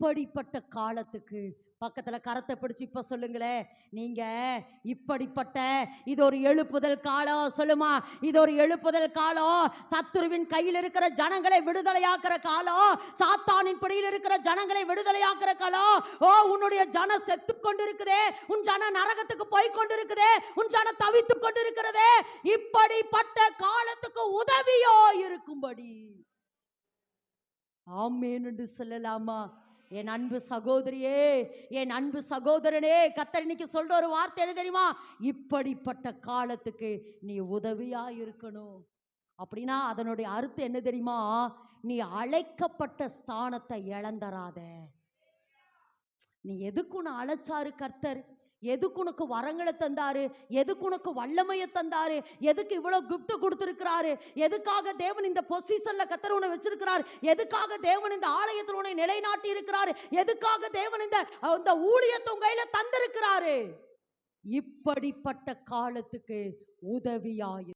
இப்படிப்பட்ட காலத்துக்கு. பக்கத்துல கரத்தை பிடிச்சு இப்ப சொல்லுங்களேன், நீங்க இப்படிப்பட்ட, இது ஒரு எழுப்புதல் காலம். சொல்லுமா, இது ஒரு எழுப்புதல் காலம். சத்துருவின் கையில் இருக்கிற ஜனங்களை விடுதலையாக்குற காலம். சாத்தானின் பிடியில் இருக்கிற ஜனங்களை விடுதலையாக்குற காலம். ஓ, உன்னுடைய ஜனம் செத்து கொண்டிருக்குதே, உன் ஜன நரகத்துக்கு போய் கொண்டிருக்குதே, உன் ஜன தவித்து கொண்டிருக்கிறதே, இப்படிப்பட்ட காலத்துக்கு உதவியோ இருக்கும்படி. ஆமென் என்று சொல்லலாமா? என் அன்பு சகோதரியே, என் அன்பு சகோதரனே, கர்த்தர் இன்னைக்கு சொல்ற ஒரு வார்த்தை என்ன தெரியுமா? இப்படிப்பட்ட காலத்துக்கு நீ உதவியா இருக்கணும். அப்படின்னா அதனுடைய அர்த்தம் என்ன தெரியுமா? நீ அழைக்கப்பட்ட ஸ்தானத்தை இழந்தராத. நீ எதுக்கு உன்னை அழைச்சாரு கர்த்தர்? எதுக்கு உனக்கு வரங்களை தந்தாரு? எதுக்கு உனக்கு வல்லமையை தந்தாரு? எதுக்கு இவ்வளவு கிஃப்ட் கொடுத்திருக்கிறாரு? எதுக்காக தேவன் இந்த பொசிஷன்ல கர்த்தர் உன்னை வச்சிருக்கிறார்? எதுக்காக தேவன் இந்த ஆலயத்தில் உன்னை நிலைநாட்டி இருக்கிறாரு? எதுக்காக தேவன் இந்த ஊழியத்தை உங்க கையில தந்திருக்கிறாரு? இப்படிப்பட்ட காலத்துக்கு உதவியாய்